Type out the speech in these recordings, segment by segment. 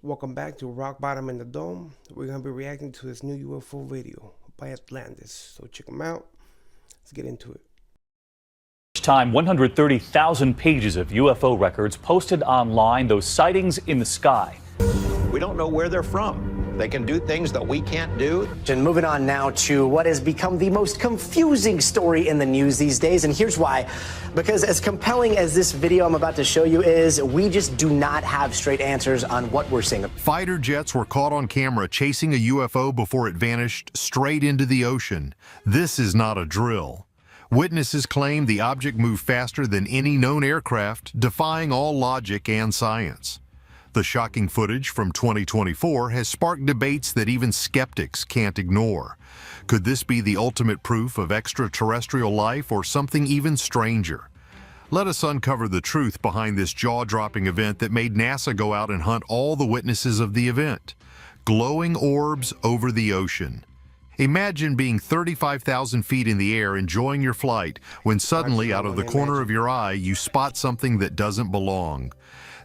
Welcome back to Rock Bottom in the Dome. We're going to be reacting to this new UFO video by Atlantis. So check them out. Let's get into it. Time 130,000 pages of UFO records posted online, those sightings in the sky. We don't know where they're from. They can do things that we can't do. And moving on now to what has become the most confusing story in the news these days. And here's why. Because as compelling as this video I'm about to show you is, we just do not have straight answers on what we're seeing. Fighter jets were caught on camera chasing a UFO before it vanished straight into the ocean. This is not a drill. Witnesses claim the object moved faster than any known aircraft, defying all logic and science. The shocking footage from 2024 has sparked debates that even skeptics can't ignore. Could this be the ultimate proof of extraterrestrial life or something even stranger? Let us uncover the truth behind this jaw-dropping event that made NASA go out and hunt all the witnesses of the event. Glowing orbs over the ocean. Imagine being 35,000 feet in the air enjoying your flight when suddenly out of the corner of your eye you spot something that doesn't belong.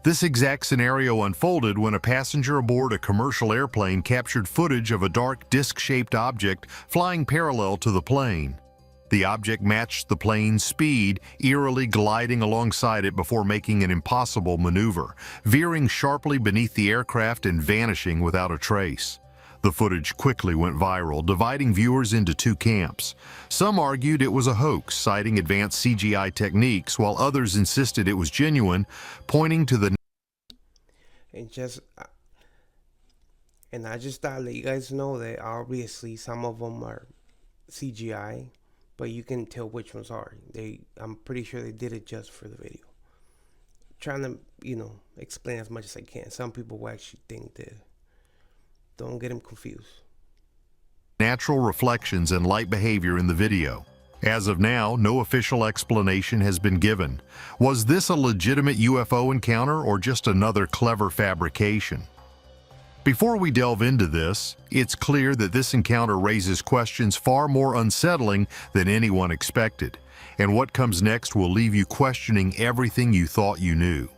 This exact scenario unfolded when a passenger aboard a commercial airplane captured footage of a dark disc-shaped object flying parallel to the plane. The object matched the plane's speed, eerily gliding alongside it before making an impossible maneuver, veering sharply beneath the aircraft and vanishing without a trace. The footage quickly went viral, dividing viewers into two camps. Some argued it was a hoax, citing advanced CGI techniques, while others insisted it was genuine, pointing to the... And I just thought to let you guys know that obviously some of them are CGI, but you can tell which ones are. I'm pretty sure they did it just for the video. Trying to, explain as much as I can. Some people will actually think that. Don't get them confused. Natural reflections and light behavior in the video. As of now, no official explanation has been given. Was this a legitimate UFO encounter or just another clever fabrication? Before we delve into this, it's clear that this encounter raises questions far more unsettling than anyone expected, and what comes next will leave you questioning everything you thought you knew.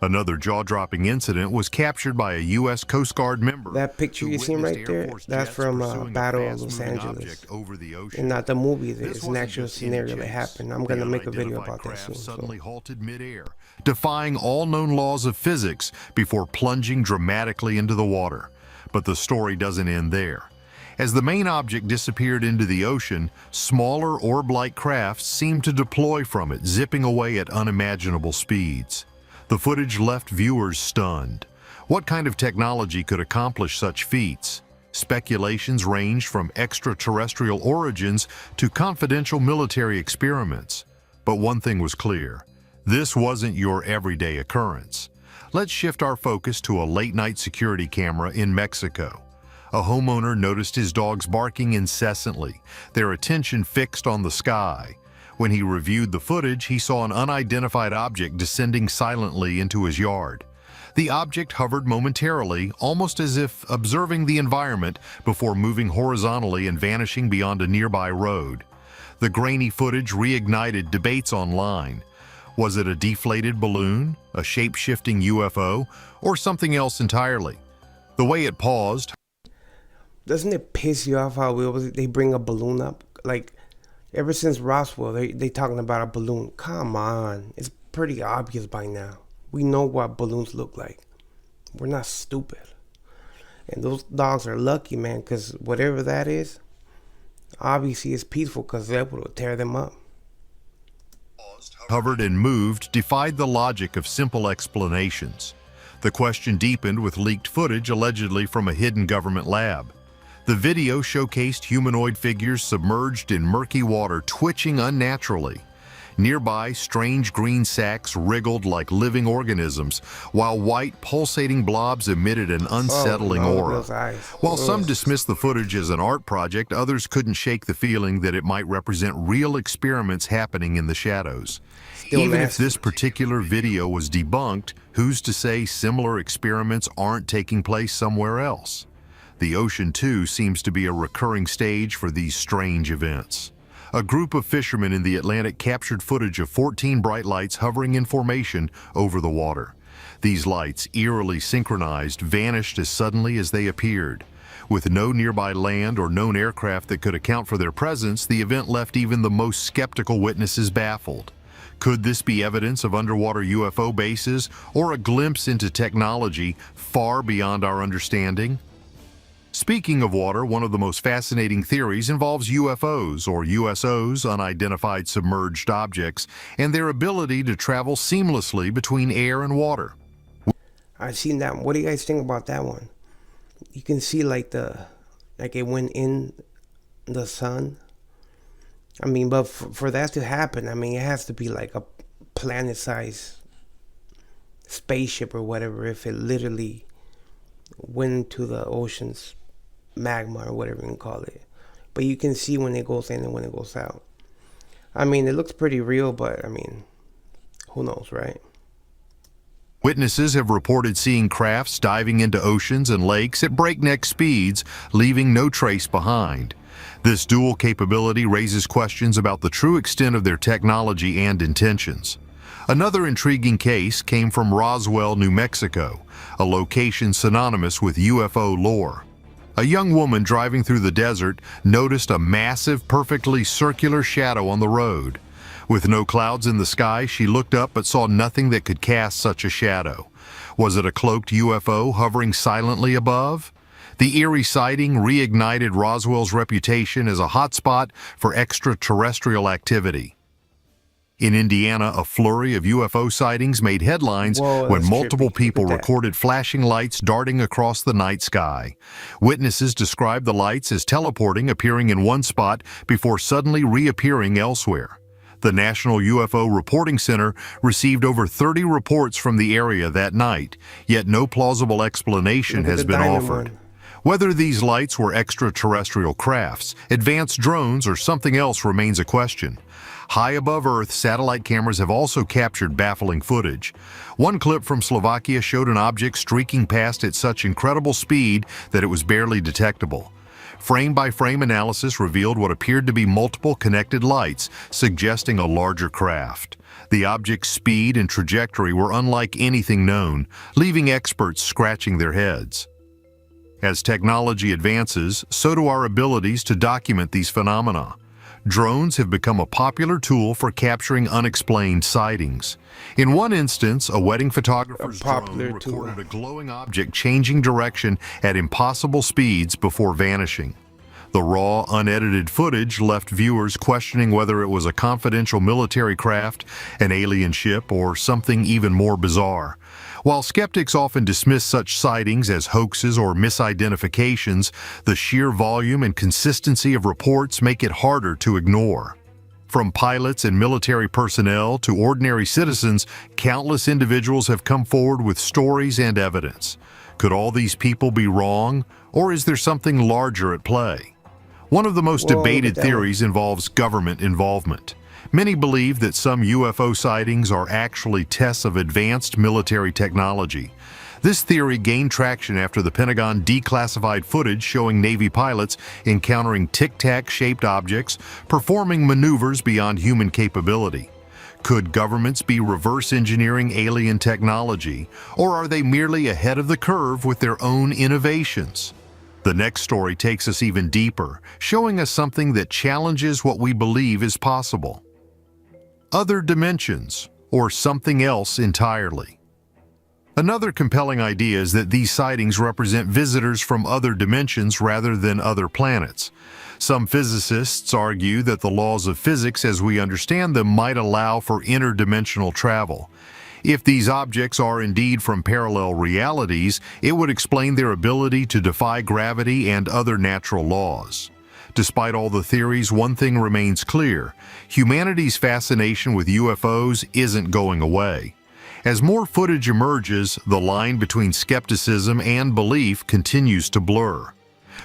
Another jaw-dropping incident was captured by a U.S. Coast Guard member. That picture you see right there, that's from Battle of Los Angeles. And not the movie, it's an actual scenario that happened. I'm going to make a video about that soon. Suddenly halted midair, defying all known laws of physics before plunging dramatically into the water. But the story doesn't end there. As the main object disappeared into the ocean, smaller orb-like crafts seemed to deploy from it, zipping away at unimaginable speeds. The footage left viewers stunned. What kind of technology could accomplish such feats? Speculations ranged from extraterrestrial origins to confidential military experiments. But one thing was clear: this wasn't your everyday occurrence. Let's shift our focus to a late-night security camera in Mexico. A homeowner noticed his dogs barking incessantly, their attention fixed on the sky. When he reviewed the footage, he saw an unidentified object descending silently into his yard. The object hovered momentarily, almost as if observing the environment, before moving horizontally and vanishing beyond a nearby road. The grainy footage reignited debates online. Was it a deflated balloon, a shape-shifting UFO, or something else entirely? The way it paused... Doesn't it piss you off how they bring a balloon up? Like, ever since Roswell, they talking about a balloon. Come on. It's pretty obvious by now. We know what balloons look like. We're not stupid. And those dogs are lucky, man, because whatever that is, obviously it's peaceful because that will tear them up. Hovered and moved defied the logic of simple explanations. The question deepened with leaked footage allegedly from a hidden government lab. The video showcased humanoid figures submerged in murky water twitching unnaturally. Nearby, strange green sacs wriggled like living organisms, while white pulsating blobs emitted an unsettling aura. While some dismissed the footage as an art project, others couldn't shake the feeling that it might represent real experiments happening in the shadows. Even if this particular video was debunked, who's to say similar experiments aren't taking place somewhere else? The ocean, too, seems to be a recurring stage for these strange events. A group of fishermen in the Atlantic captured footage of 14 bright lights hovering in formation over the water. These lights, eerily synchronized, vanished as suddenly as they appeared. With no nearby land or known aircraft that could account for their presence, the event left even the most skeptical witnesses baffled. Could this be evidence of underwater UFO bases or a glimpse into technology far beyond our understanding? Speaking of water, one of the most fascinating theories involves UFOs, or USOs, unidentified submerged objects, and their ability to travel seamlessly between air and water. I've seen that. What do you guys think about that one? You can see like it went in the sun. I mean, but for that to happen, I mean, it has to be like a planet-sized spaceship or whatever. If it literally went into the ocean's magma or whatever you can call it. But you can see when it goes in and when it goes out. I mean, it looks pretty real, but I mean, who knows, right? Witnesses have reported seeing crafts diving into oceans and lakes at breakneck speeds, leaving no trace behind. This dual capability raises questions about the true extent of their technology and intentions. Another intriguing case came from Roswell, New Mexico, a location synonymous with UFO lore. A young woman driving through the desert noticed a massive, perfectly circular shadow on the road. With no clouds in the sky, she looked up but saw nothing that could cast such a shadow. Was it a cloaked UFO hovering silently above? The eerie sighting reignited Roswell's reputation as a hotspot for extraterrestrial activity. In Indiana, a flurry of UFO sightings made headlines when multiple people recorded flashing lights darting across the night sky. Witnesses described the lights as teleporting, appearing in one spot before suddenly reappearing elsewhere. The National UFO Reporting Center received over 30 reports from the area that night, yet no plausible explanation has been offered. Whether these lights were extraterrestrial crafts, advanced drones, or something else remains a question. High above Earth, satellite cameras have also captured baffling footage. One clip from Slovakia showed an object streaking past at such incredible speed that it was barely detectable. Frame-by-frame analysis revealed what appeared to be multiple connected lights, suggesting a larger craft. The object's speed and trajectory were unlike anything known, leaving experts scratching their heads. As technology advances, so do our abilities to document these phenomena. Drones have become a popular tool for capturing unexplained sightings. In one instance, a wedding photographer's drone recorded a glowing object changing direction at impossible speeds before vanishing. The raw, unedited footage left viewers questioning whether it was a confidential military craft, an alien ship, or something even more bizarre. While skeptics often dismiss such sightings as hoaxes or misidentifications, the sheer volume and consistency of reports make it harder to ignore. From pilots and military personnel to ordinary citizens, countless individuals have come forward with stories and evidence. Could all these people be wrong, or is there something larger at play? One of the most debated theories involves government involvement. Many believe that some UFO sightings are actually tests of advanced military technology. This theory gained traction after the Pentagon declassified footage showing Navy pilots encountering tic-tac-shaped objects, performing maneuvers beyond human capability. Could governments be reverse engineering alien technology, or are they merely ahead of the curve with their own innovations? The next story takes us even deeper, showing us something that challenges what we believe is possible. Other dimensions, or something else entirely. Another compelling idea is that these sightings represent visitors from other dimensions rather than other planets. Some physicists argue that the laws of physics as we understand them might allow for interdimensional travel. If these objects are indeed from parallel realities, it would explain their ability to defy gravity and other natural laws. Despite all the theories, one thing remains clear: humanity's fascination with UFOs isn't going away. As more footage emerges, the line between skepticism and belief continues to blur.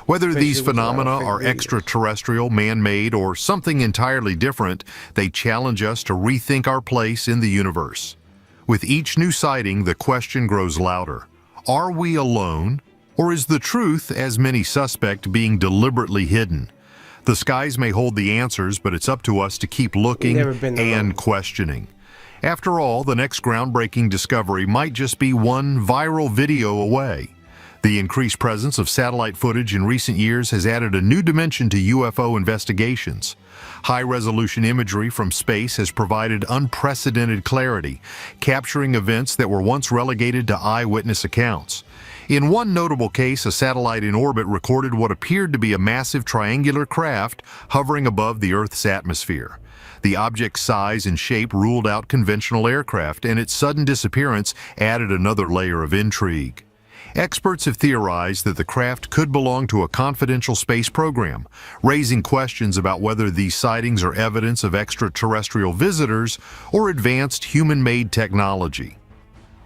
Whether these phenomena are extraterrestrial, man-made, or something entirely different, they challenge us to rethink our place in the universe. With each new sighting, the question grows louder. Are we alone? Or is the truth, as many suspect, being deliberately hidden? The skies may hold the answers, but it's up to us to keep looking and questioning. After all, the next groundbreaking discovery might just be one viral video away. The increased presence of satellite footage in recent years has added a new dimension to UFO investigations. High-resolution imagery from space has provided unprecedented clarity, capturing events that were once relegated to eyewitness accounts. In one notable case, a satellite in orbit recorded what appeared to be a massive triangular craft hovering above the Earth's atmosphere. The object's size and shape ruled out conventional aircraft, and its sudden disappearance added another layer of intrigue. Experts have theorized that the craft could belong to a confidential space program, raising questions about whether these sightings are evidence of extraterrestrial visitors or advanced human-made technology.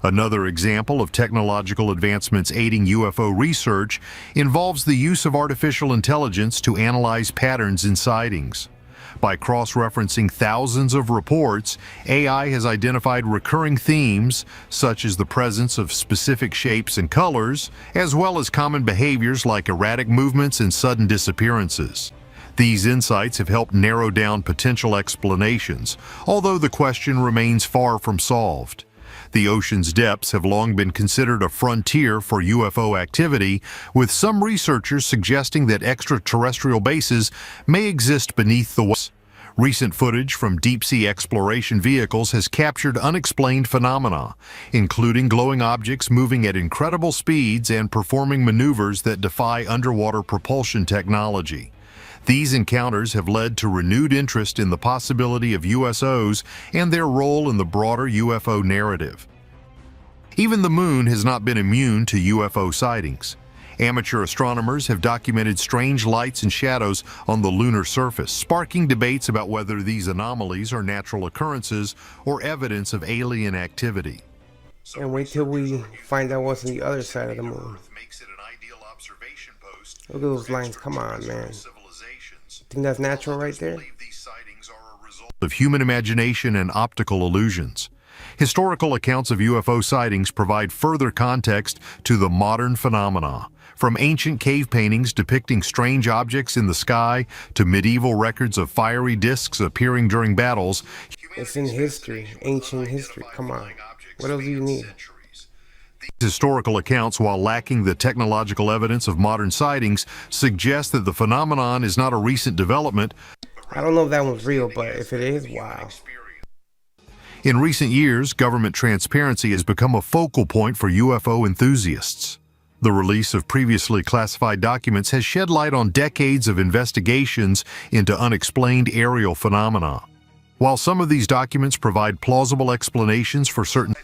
Another example of technological advancements aiding UFO research involves the use of artificial intelligence to analyze patterns in sightings. By cross-referencing thousands of reports, AI has identified recurring themes, such as the presence of specific shapes and colors, as well as common behaviors like erratic movements and sudden disappearances. These insights have helped narrow down potential explanations, although the question remains far from solved. The ocean's depths have long been considered a frontier for UFO activity, with some researchers suggesting that extraterrestrial bases may exist beneath the water. Recent footage from deep-sea exploration vehicles has captured unexplained phenomena, including glowing objects moving at incredible speeds and performing maneuvers that defy underwater propulsion technology. These encounters have led to renewed interest in the possibility of USOs and their role in the broader UFO narrative. Even the moon has not been immune to UFO sightings. Amateur astronomers have documented strange lights and shadows on the lunar surface, sparking debates about whether these anomalies are natural occurrences or evidence of alien activity. And wait till we find out what's on the other side of the moon. Look at those lines. Come on, man. Think that's natural right there? Of human imagination and optical illusions. Historical accounts of UFO sightings provide further context to the modern phenomena. From ancient cave paintings depicting strange objects in the sky to medieval records of fiery discs appearing during battles. It's in history, ancient history. Come on. What else do you need? These historical accounts, while lacking the technological evidence of modern sightings, suggest that the phenomenon is not a recent development. I don't know if that one's real, but if it is, wow. In recent years, government transparency has become a focal point for UFO enthusiasts. The release of previously classified documents has shed light on decades of investigations into unexplained aerial phenomena. While some of these documents provide plausible explanations for certain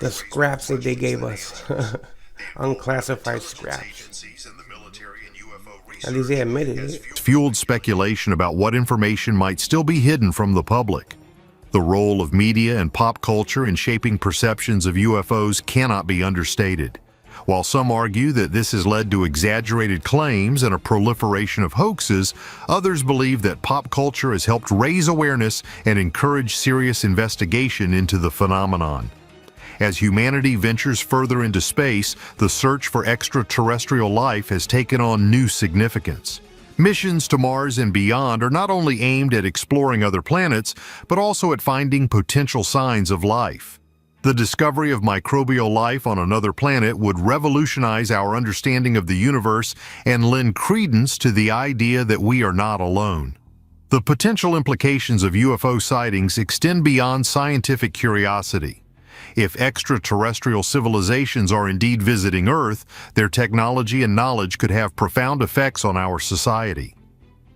the scraps that they gave us, unclassified scraps. At least they admitted it. Fueled speculation about what information might still be hidden from the public. The role of media and pop culture in shaping perceptions of UFOs cannot be understated. While some argue that this has led to exaggerated claims and a proliferation of hoaxes, others believe that pop culture has helped raise awareness and encourage serious investigation into the phenomenon. As humanity ventures further into space, the search for extraterrestrial life has taken on new significance. Missions to Mars and beyond are not only aimed at exploring other planets, but also at finding potential signs of life. The discovery of microbial life on another planet would revolutionize our understanding of the universe and lend credence to the idea that we are not alone. The potential implications of UFO sightings extend beyond scientific curiosity. If extraterrestrial civilizations are indeed visiting Earth, their technology and knowledge could have profound effects on our society.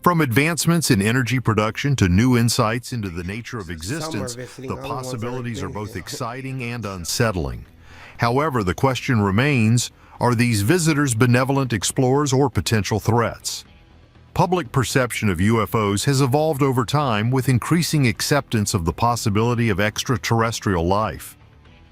From advancements in energy production to new insights into the nature of existence, the possibilities are both exciting and unsettling. However, the question remains, are these visitors benevolent explorers or potential threats? Public perception of UFOs has evolved over time with increasing acceptance of the possibility of extraterrestrial life.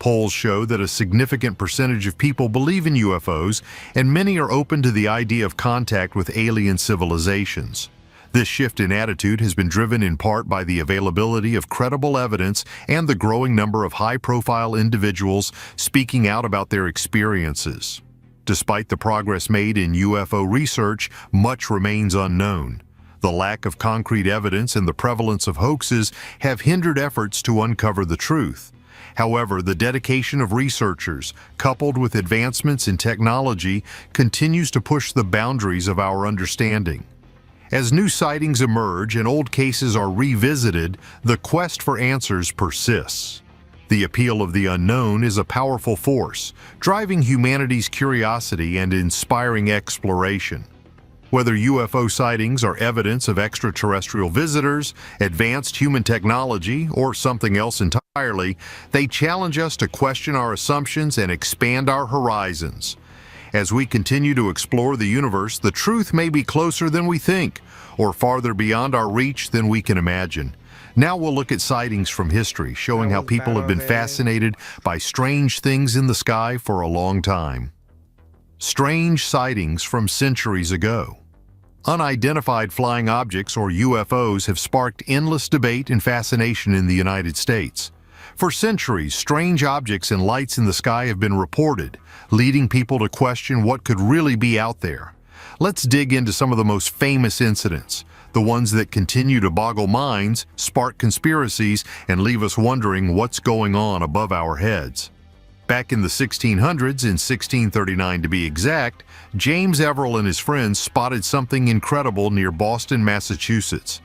Polls show that a significant percentage of people believe in UFOs, and many are open to the idea of contact with alien civilizations. This shift in attitude has been driven in part by the availability of credible evidence and the growing number of high-profile individuals speaking out about their experiences. Despite the progress made in UFO research, much remains unknown. The lack of concrete evidence and the prevalence of hoaxes have hindered efforts to uncover the truth. However, the dedication of researchers, coupled with advancements in technology, continues to push the boundaries of our understanding. As new sightings emerge and old cases are revisited, the quest for answers persists. The appeal of the unknown is a powerful force, driving humanity's curiosity and inspiring exploration. Whether UFO sightings are evidence of extraterrestrial visitors, advanced human technology, or something else entirely, they challenge us to question our assumptions and expand our horizons. As we continue to explore the universe, the truth may be closer than we think, or farther beyond our reach than we can imagine. Now we'll look at sightings from history, showing how people have been fascinated by strange things in the sky for a long time. Strange sightings from centuries ago. Unidentified flying objects, or UFOs, have sparked endless debate and fascination in the United States. For centuries, strange objects and lights in the sky have been reported, leading people to question what could really be out there. Let's dig into some of the most famous incidents, the ones that continue to boggle minds, spark conspiracies, and leave us wondering what's going on above our heads. Back in the 1600s, in 1639 to be exact, James Everell and his friends spotted something incredible near Boston, Massachusetts.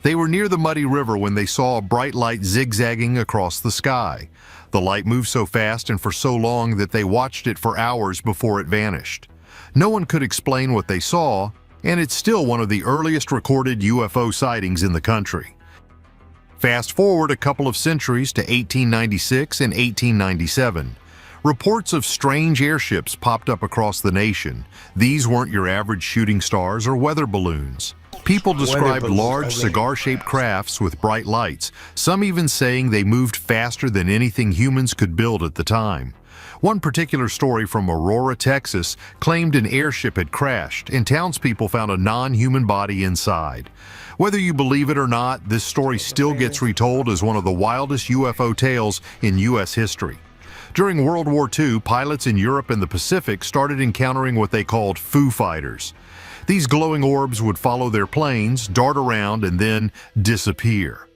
They were near the muddy river when they saw a bright light zigzagging across the sky. The light moved so fast and for so long that they watched it for hours before it vanished. No one could explain what they saw, and it's still one of the earliest recorded UFO sightings in the country. Fast forward a couple of centuries to 1896 and 1897. Reports of strange airships popped up across the nation. These weren't your average shooting stars or weather balloons. People described large cigar-shaped crafts with bright lights, some even saying they moved faster than anything humans could build at the time. One particular story from Aurora, Texas, claimed an airship had crashed and townspeople found a non-human body inside. Whether you believe it or not, this story still gets retold as one of the wildest UFO tales in U.S. history. During World War II, pilots in Europe and the Pacific started encountering what they called Foo Fighters. These glowing orbs would follow their planes, dart around, and then disappear.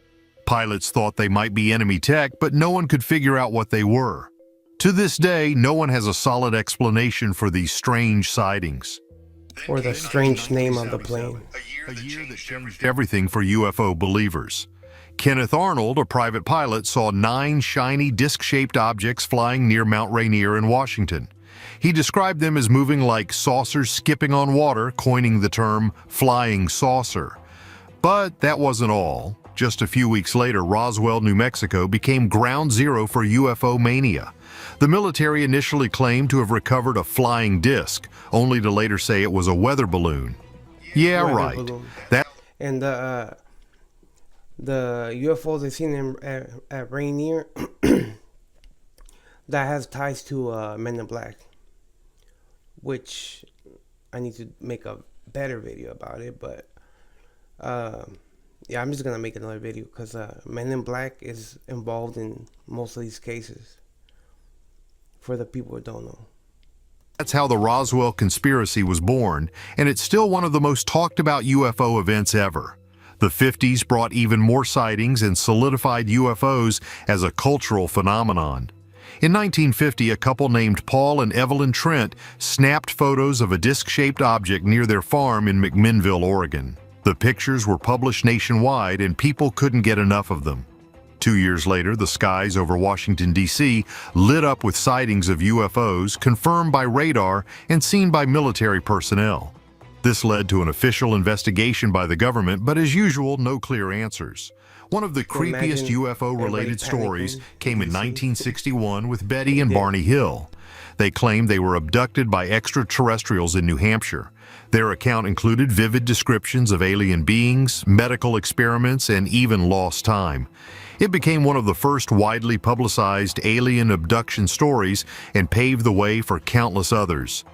Pilots thought they might be enemy tech, but no one could figure out what they were. To this day, no one has a solid explanation for these strange sightings. Or the strange name of the plane. A year that changed everything for UFO believers. Kenneth Arnold, a private pilot, saw 9 shiny disc-shaped objects flying near Mount Rainier in Washington. He described them as moving like saucers skipping on water, coining the term flying saucer. But that wasn't all. Just a few weeks later, Roswell, New Mexico became ground zero for UFO mania. The military initially claimed to have recovered a flying disc, only to later say it was a weather balloon. Yeah, Weather right. balloon. That And the UFOs they seen at Rainier that has ties to Men in Black, which I need to make a better video about it. But yeah, I'm just gonna make another video because Men in Black is involved in most of these cases. For the people who don't know. That's how the Roswell conspiracy was born, and it's still one of the most talked about UFO events ever. The 50s brought even more sightings and solidified UFOs as a cultural phenomenon. In 1950, a couple named Paul and Evelyn Trent snapped photos of a disc-shaped object near their farm in McMinnville, Oregon. The pictures were published nationwide and people couldn't get enough of them. 2 years later, the skies over Washington, D.C. lit up with sightings of UFOs confirmed by radar and seen by military personnel. This led to an official investigation by the government, but as usual, no clear answers. One of the creepiest UFO-related stories came in 1961 with Betty and Barney Hill. They claimed they were abducted by extraterrestrials in New Hampshire. Their account included vivid descriptions of alien beings, medical experiments, and even lost time. It became one of the first widely publicized alien abduction stories and paved the way for countless others.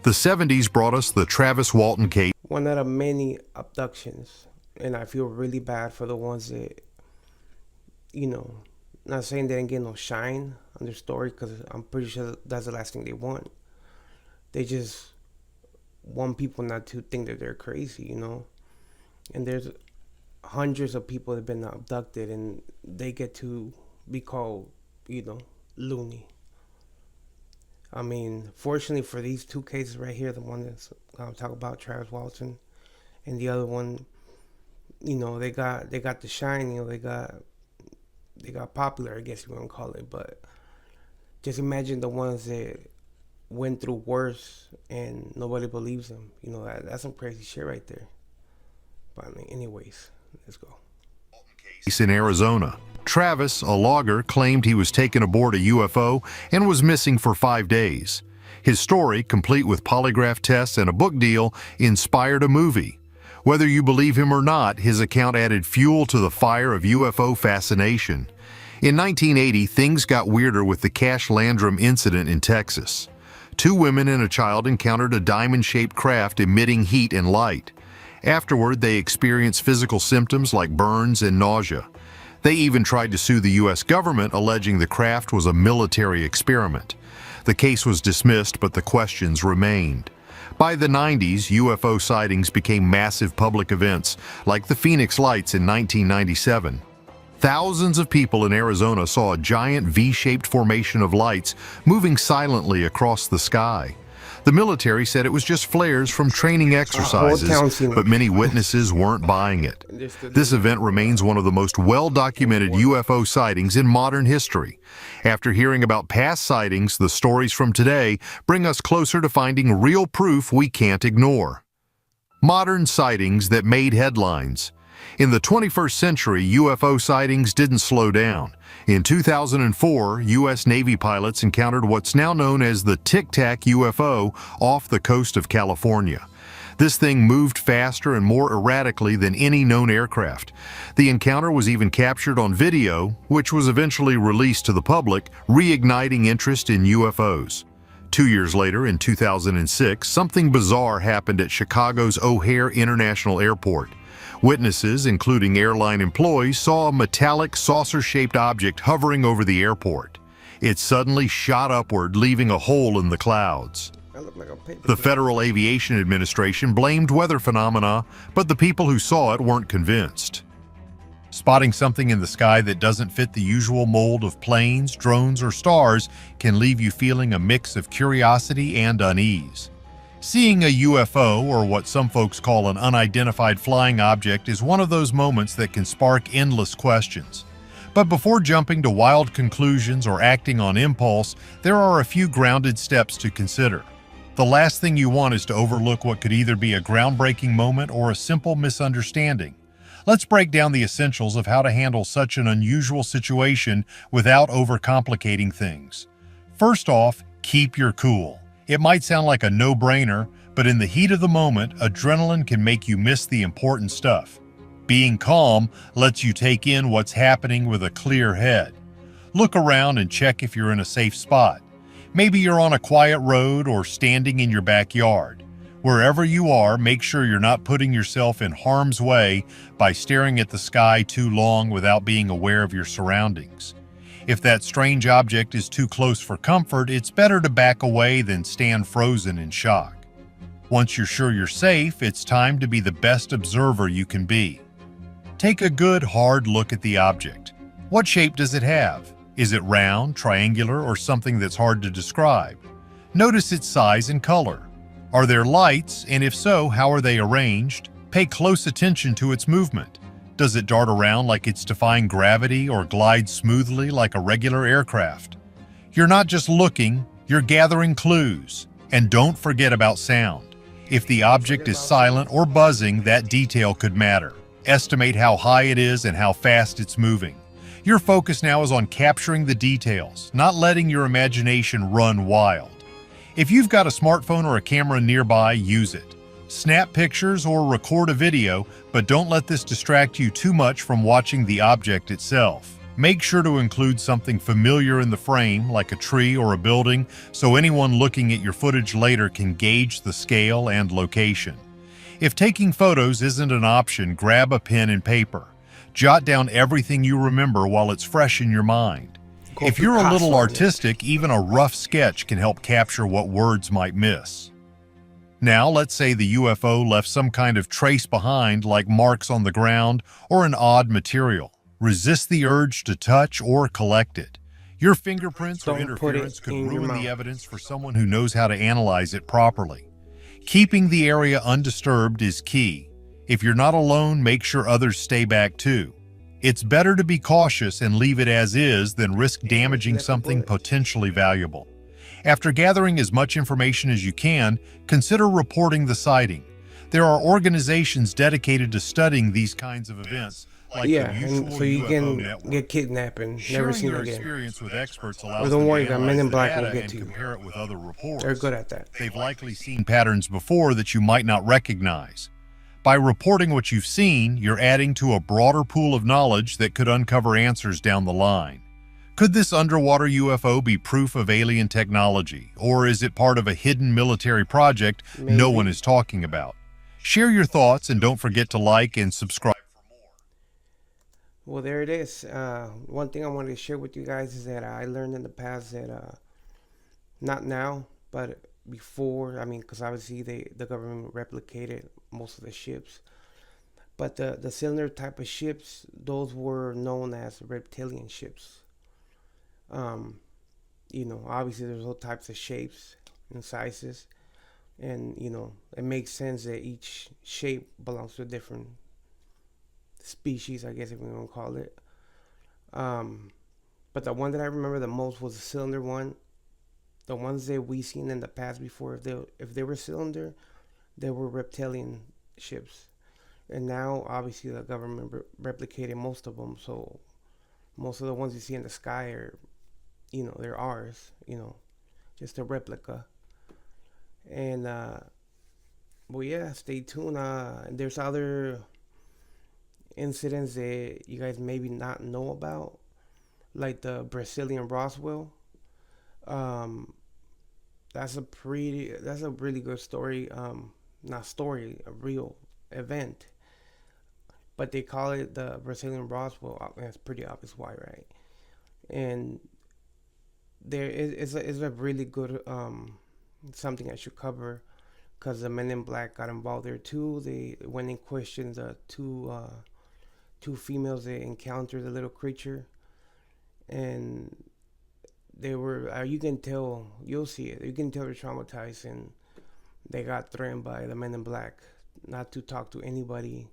The 70s brought us the Travis Walton case. One out of many abductions, and I feel really bad for the ones that, you know, not saying they didn't get no shine on their story, because I'm pretty sure that's the last thing they want. They just want people not to think that they're crazy, you know. and there's hundreds of people that have been abducted, and they get to be called, loony. I mean, fortunately for these two cases right here, the one that's talk about Travis Walton, and the other one, they got the shine. They got popular, I guess you want to call it. But just imagine the ones that went through worse and nobody believes them. That's some crazy shit right there. But anyways, let's go. In Arizona, Travis, a logger, claimed he was taken aboard a UFO and was missing for 5 days. His story, complete with polygraph tests and a book deal, inspired a movie. Whether you believe him or not, his account added fuel to the fire of UFO fascination. In 1980, things got weirder with the Cash Landrum incident in Texas. 2 women and a child encountered a diamond-shaped craft emitting heat and light. Afterward, they experienced physical symptoms like burns and nausea. They even tried to sue the U.S. government, alleging the craft was a military experiment. The case was dismissed, but the questions remained. By the 90s, UFO sightings became massive public events, like the Phoenix Lights in 1997. Thousands of people in Arizona saw a giant V-shaped formation of lights moving silently across the sky. The military said it was just flares from training exercises, but many witnesses weren't buying it. This event remains one of the most well-documented UFO sightings in modern history. After hearing about past sightings, the stories from today bring us closer to finding real proof we can't ignore. Modern sightings that made headlines. In the 21st century, UFO sightings didn't slow down. In 2004, U.S. Navy pilots encountered what's now known as the Tic Tac UFO off the coast of California. This thing moved faster and more erratically than any known aircraft. The encounter was even captured on video, which was eventually released to the public, reigniting interest in UFOs. 2 years later, in 2006, something bizarre happened at Chicago's O'Hare International Airport. Witnesses, including airline employees, saw a metallic saucer-shaped object hovering over the airport. It suddenly shot upward, leaving a hole in the clouds. The Federal Aviation Administration blamed weather phenomena, but the people who saw it weren't convinced. Spotting something in the sky that doesn't fit the usual mold of planes, drones, or stars can leave you feeling a mix of curiosity and unease. Seeing a UFO, or what some folks call an unidentified flying object, is one of those moments that can spark endless questions. But before jumping to wild conclusions or acting on impulse, there are a few grounded steps to consider. The last thing you want is to overlook what could either be a groundbreaking moment or a simple misunderstanding. Let's break down the essentials of how to handle such an unusual situation without overcomplicating things. First off, keep your cool. It might sound like a no-brainer, but in the heat of the moment, adrenaline can make you miss the important stuff. Being calm lets you take in what's happening with a clear head. Look around and check if you're in a safe spot. Maybe you're on a quiet road or standing in your backyard. Wherever you are, make sure you're not putting yourself in harm's way by staring at the sky too long without being aware of your surroundings. If that strange object is too close for comfort, it's better to back away than stand frozen in shock. Once you're sure you're safe, it's time to be the best observer you can be. Take a good, hard look at the object. What shape does it have? Is it round, triangular, or something that's hard to describe? Notice its size and color. Are there lights, and if so, how are they arranged? Pay close attention to its movement. Does it dart around like it's defying gravity or glide smoothly like a regular aircraft? You're not just looking, you're gathering clues. And don't forget about sound. If the object is silent or buzzing, that detail could matter. Estimate how high it is and how fast it's moving. Your focus now is on capturing the details, not letting your imagination run wild. If you've got a smartphone or a camera nearby, use it. Snap pictures or record a video, but don't let this distract you too much from watching the object itself. Make sure to include something familiar in the frame, like a tree or a building, so anyone looking at your footage later can gauge the scale and location. If taking photos isn't an option, grab a pen and paper. Jot down everything you remember while it's fresh in your mind. If you're a little artistic, even a rough sketch can help capture what words might miss. Now, let's say the UFO left some kind of trace behind, like marks on the ground or an odd material. Resist the urge to touch or collect it. Your fingerprints or Don't put interference it could in your ruin the mouth. evidence for someone who knows how to analyze it properly. Keeping the area undisturbed is key. If you're not alone, make sure others stay back too. It's better to be cautious and leave it as is than risk damaging Left a something bullet. potentially valuable. After gathering as much information as you can, consider reporting the sighting. There are organizations dedicated to studying these kinds of events, like Yeah, the and Mutual so you UFO can Network. get kidnapped and never Sharing seen your again. experience with experts Or allows don't them worry, to that Men analyze in the Black will data get and to you. compare it with other reports. They're good at that. They've likely seen patterns before that you might not recognize. By reporting what you've seen, you're adding to a broader pool of knowledge that could uncover answers down the line. Could this underwater UFO be proof of alien technology, or is it part of a hidden military project no one Maybe. is talking about? Share your thoughts and don't forget to like and subscribe for more. Well, there it is. One thing I wanted to share with you guys is that I learned in the past that, not now, but before, I mean, because obviously the government replicated most of the ships. But the cylinder type of ships, those were known as reptilian ships. Um, obviously there's all types of shapes and sizes. And, it makes sense that each shape belongs to a different species, I guess if we want to call it. But the one that I remember the most was the cylinder one. The ones that we seen in the past before, if they were cylinder, they were reptilian ships. And now, obviously, the government replicated most of them. So most of the ones you see in the sky are, they're ours. Just a replica. And well, yeah, stay tuned. There's other incidents that you guys maybe not know about, like the Brazilian Roswell. That's a really good story. Not story, a real event. But they call it the Brazilian Roswell. And it's pretty obvious why, right? And it's a really good something I should cover, because the Men in Black got involved there too. They went and questioned the two females that encountered the little creature, and they were you can tell, you'll see it, you can tell they're traumatized, and they got threatened by the Men in Black not to talk to anybody.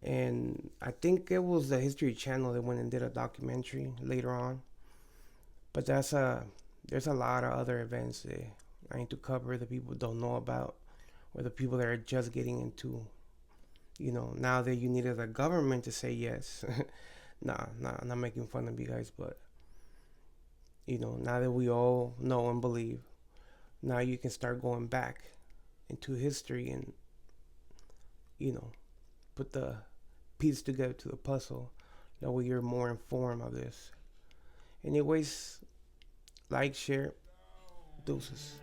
And I think it was the History Channel that went and did a documentary later on. But there's a lot of other events that I need to cover that people don't know about, or the people that are just getting into. Now that you needed the government to say yes. Nah, I'm not making fun of you guys, but now that we all know and believe, now you can start going back into history and put the piece together to the puzzle. That way you're more informed of this. Anyways, like, share, deuces.